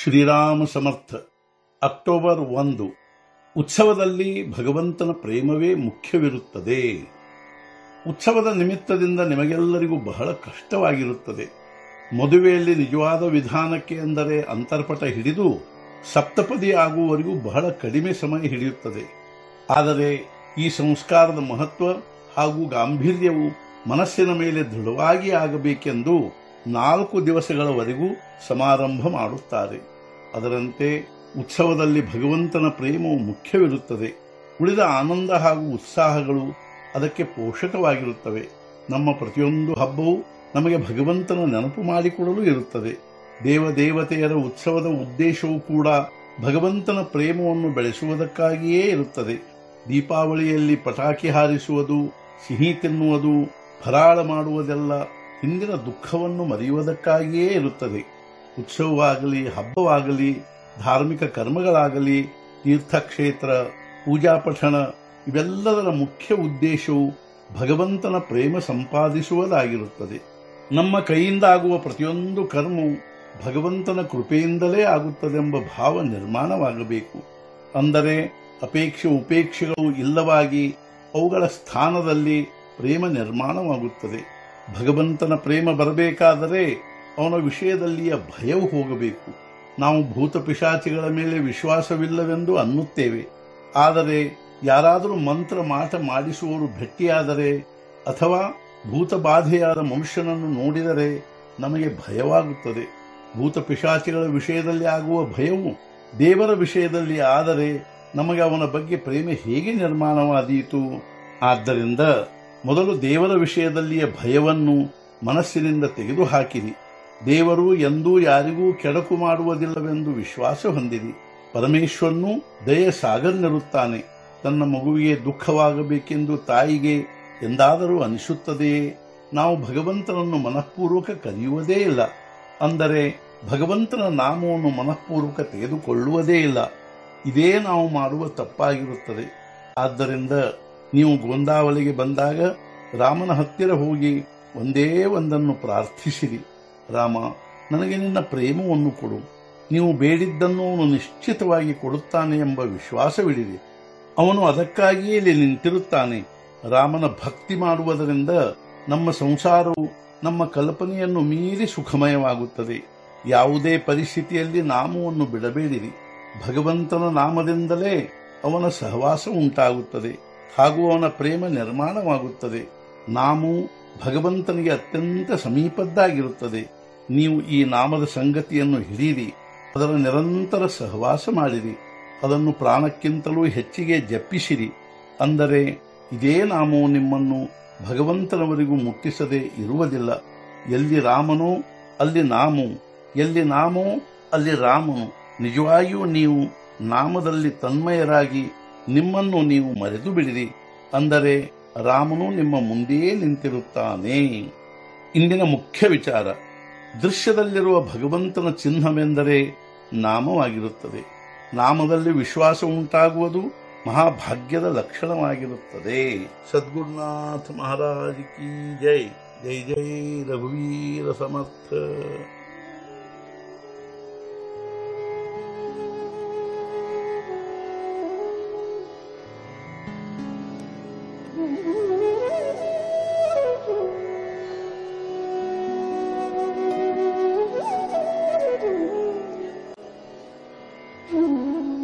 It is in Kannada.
ಶ್ರೀರಾಮ ಸಮರ್ಥ. ಅಕ್ಟೋಬರ್ 1. ಉತ್ಸವದಲ್ಲಿ ಭಗವಂತನ ಪ್ರೇಮವೇ ಮುಖ್ಯವಿರುತ್ತದೆ. ಉತ್ಸವದ ನಿಮಿತ್ತದಿಂದ ನಿಮಗೆಲ್ಲರಿಗೂ ಬಹಳ ಕಷ್ಟವಾಗಿರುತ್ತದೆ. ಮದುವೆಯಲ್ಲಿ ನಿಜವಾದ ವಿಧಾನಕ್ಕೆ ಅಂದರೆ ಅಂತರ್ಪಟ ಹಿಡಿದು ಸಪ್ತಪದಿ ಆಗುವವರೆಗೂ ಬಹಳ ಕಡಿಮೆ ಸಮಯ ಹಿಡಿಯುತ್ತದೆ. ಆದರೆ ಈ ಸಂಸ್ಕಾರದ ಮಹತ್ವ ಹಾಗೂ ಗಾಂಭೀರ್ಯವು ಮನಸ್ಸಿನ ಮೇಲೆ ದೃಢವಾಗಿ ಆಗಬೇಕೆಂದು 4 ದಿವಸಗಳವರೆಗೂ ಸಮಾರಂಭ ಮಾಡುತ್ತಾರೆ. ಅದರಂತೆ ಉತ್ಸವದಲ್ಲಿ ಭಗವಂತನ ಪ್ರೇಮವು ಮುಖ್ಯವಿರುತ್ತದೆ. ಉಳಿದ ಆನಂದ ಹಾಗೂ ಉತ್ಸಾಹಗಳು ಅದಕ್ಕೆ ಪೋಷಕವಾಗಿರುತ್ತವೆ. ನಮ್ಮ ಪ್ರತಿಯೊಂದು ಹಬ್ಬವೂ ನಮಗೆ ಭಗವಂತನ ನೆನಪು ಮಾಡಿಕೊಡಲು ಇರುತ್ತದೆ. ದೇವದೇವತೆಯರ ಉತ್ಸವದ ಉದ್ದೇಶವೂ ಕೂಡ ಭಗವಂತನ ಪ್ರೇಮವನ್ನು ಬೆಳೆಸುವುದಕ್ಕಾಗಿಯೇ ಇರುತ್ತದೆ. ದೀಪಾವಳಿಯಲ್ಲಿ ಪಟಾಕಿ ಹಾರಿಸುವುದು, ಸಿಹಿ ತಿನ್ನುವುದು, ಫರಾಳ ಮಾಡುವುದೆಲ್ಲ ಹಿಂದಿನ ದುಃಖವನ್ನು ಮರೆಯುವುದಕ್ಕಾಗಿಯೇ ಇರುತ್ತದೆ. ಉತ್ಸವವಾಗಲಿ, ಹಬ್ಬವಾಗಲಿ, ಧಾರ್ಮಿಕ ಕರ್ಮಗಳಾಗಲಿ, ತೀರ್ಥಕ್ಷೇತ್ರ, ಪೂಜಾಪಠಣ ಇವೆಲ್ಲದರ ಮುಖ್ಯ ಉದ್ದೇಶವು ಭಗವಂತನ ಪ್ರೇಮ ಸಂಪಾದಿಸುವುದಾಗಿರುತ್ತದೆ. ನಮ್ಮ ಕೈಯಿಂದ ಆಗುವ ಪ್ರತಿಯೊಂದು ಕರ್ಮವು ಭಗವಂತನ ಕೃಪೆಯಿಂದಲೇ ಆಗುತ್ತದೆಂಬ ಭಾವ ನಿರ್ಮಾಣವಾಗಬೇಕು. ಅಂದರೆ ಅಪೇಕ್ಷೆ ಉಪೇಕ್ಷೆಗಳು ಇಲ್ಲವಾಗಿ ಅವುಗಳ ಸ್ಥಾನದಲ್ಲಿ ಪ್ರೇಮ ನಿರ್ಮಾಣವಾಗುತ್ತದೆ. ಭಗವಂತನ ಪ್ರೇಮ ಬರಬೇಕಾದರೆ ಅವನ ವಿಷಯದಲ್ಲಿಯ ಭಯವು ಹೋಗಬೇಕು. ನಾವು ಭೂತ ಪಿಶಾಚಿಗಳ ಮೇಲೆ ವಿಶ್ವಾಸವಿಲ್ಲವೆಂದು ಅನ್ನುತ್ತೇವೆ. ಆದರೆ ಯಾರಾದರೂ ಮಂತ್ರ ಮಾಟ ಮಾಡಿಸುವವರು ಭೆಟ್ಟಿಯಾದರೆ ಅಥವಾ ಭೂತಬಾಧೆಯಾದ ಮನುಷ್ಯನನ್ನು ನೋಡಿದರೆ ನಮಗೆ ಭಯವಾಗುತ್ತದೆ. ಭೂತ ಪಿಶಾಚಿಗಳ ವಿಷಯದಲ್ಲಿ ಆಗುವ ಭಯವು ದೇವರ ವಿಷಯದಲ್ಲಿ ಆದರೆ ನಮಗೆ ಅವನ ಬಗ್ಗೆ ಪ್ರೇಮ ಹೇಗೆ ನಿರ್ಮಾಣವಾದೀತು? ಆದ್ದರಿಂದ ಮೊದಲು ದೇವರ ವಿಷಯದಲ್ಲಿಯ ಭಯವನ್ನು ಮನಸ್ಸಿನಿಂದ ತೆಗೆದುಹಾಕಿರಿ. ದೇವರು ಎಂದೂ ಯಾರಿಗೂ ಕೆಡಕು ಮಾಡುವುದಿಲ್ಲವೆಂದು ವಿಶ್ವಾಸ ಹೊಂದಿರಿ. ಪರಮೇಶ್ವರನು ದಯೆ ಸಾಗರನಿರುತ್ತಾನೆ. ತನ್ನ ಮಗುವಿಗೆ ದುಃಖವಾಗಬೇಕೆಂದು ತಾಯಿಗೆ ಎಂದಾದರೂ ಅನಿಸುತ್ತದೆಯೇ? ನಾವು ಭಗವಂತನನ್ನು ಮನಃಪೂರ್ವಕ ಕರೆಯುವುದೇ ಇಲ್ಲ. ಅಂದರೆ ಭಗವಂತನ ನಾಮವನ್ನು ಮನಃಪೂರ್ವಕ ತೆಗೆದುಕೊಳ್ಳುವುದೇ ಇಲ್ಲ. ಇದೇ ನಾವು ಮಾಡುವ ತಪ್ಪಾಗಿರುತ್ತದೆ. ಆದ್ದರಿಂದ ನೀವು ಗೋಂದಾವಲಿಗೆ ಬಂದಾಗ ರಾಮನ ಹತ್ತಿರ ಹೋಗಿ ಒಂದೇ ಒಂದನ್ನು ಪ್ರಾರ್ಥಿಸಿರಿ. ರಾಮ, ನನಗೆ ನಿನ್ನ ಪ್ರೇಮವನ್ನು ಕೊಡು. ನೀವು ಬೇಡಿದ್ದನ್ನು ಅವನು ನಿಶ್ಚಿತವಾಗಿ ಕೊಡುತ್ತಾನೆ ಎಂಬ ವಿಶ್ವಾಸವಿಡಿರಿ. ಅವನು ಅದಕ್ಕಾಗಿಯೇ ಇಲ್ಲಿ ನಿಂತಿರುತ್ತಾನೆ. ರಾಮನ ಭಕ್ತಿ ಮಾಡುವುದರಿಂದ ನಮ್ಮ ಸಂಸಾರವು ನಮ್ಮ ಕಲ್ಪನೆಯನ್ನು ಮೀರಿ ಸುಖಮಯವಾಗುತ್ತದೆ. ಯಾವುದೇ ಪರಿಸ್ಥಿತಿಯಲ್ಲಿ ನಾಮವನ್ನು ಬಿಡಬೇಡಿರಿ. ಭಗವಂತನ ನಾಮದಿಂದಲೇ ಅವನ ಸಹವಾಸ ಉಂಟಾಗುತ್ತದೆ ಹಾಗೂ ಅವನ ಪ್ರೇಮ ನಿರ್ಮಾಣವಾಗುತ್ತದೆ. ನಾಮವು ಭಗವಂತನಿಗೆ ಅತ್ಯಂತ ಸಮೀಪದ್ದಾಗಿರುತ್ತದೆ. ನೀವು ಈ ನಾಮದ ಸಂಗತಿಯನ್ನು ಹಿಡಿಯಿರಿ. ಅದರ ನಿರಂತರ ಸಹವಾಸ ಮಾಡಿರಿ. ಅದನ್ನು ಪ್ರಾಣಕ್ಕಿಂತಲೂ ಹೆಚ್ಚಿಗೆ ಜಪಿಸಿರಿ. ಅಂದರೆ ಇದೇ ನಾಮವು ನಿಮ್ಮನ್ನು ಭಗವಂತನವರಿಗೂ ಮುಟ್ಟಿಸದೆ ಇರುವುದಿಲ್ಲ. ಎಲ್ಲಿ ರಾಮನೋ ಅಲ್ಲಿ ನಾಮವು, ಎಲ್ಲಿ ನಾಮೋ ಅಲ್ಲಿ ರಾಮನು. ನಿಜವಾಗಿಯೂ ನೀವು ನಾಮದಲ್ಲಿ ತನ್ಮಯರಾಗಿ ನಿಮ್ಮನ್ನು ನೀವು ಮರೆತು ಬಿಡಿರಿ. ಅಂದರೆ ರಾಮನು ನಿಮ್ಮ ಮುಂದೆಯೇ ನಿಂತಿರುತ್ತಾನೆ. ಇಂದಿನ ಮುಖ್ಯ ವಿಚಾರ, ದೃಶ್ಯದಲ್ಲಿರುವ ಭಗವಂತನ ಚಿಹ್ನವೆಂದರೆ ನಾಮವಾಗಿರುತ್ತದೆ. ನಾಮದಲ್ಲಿ ವಿಶ್ವಾಸ ಉಂಟಾಗುವುದು ಮಹಾಭಾಗ್ಯದ ಲಕ್ಷಣವಾಗಿರುತ್ತದೆ. ಸದ್ಗುರುನಾಥ ಮಹಾರಾಜ್ ಕಿ ಜೈ. ಜೈ ಜೈ ರಘುವೀರ ಸಮರ್ಥ. Mm-hmm.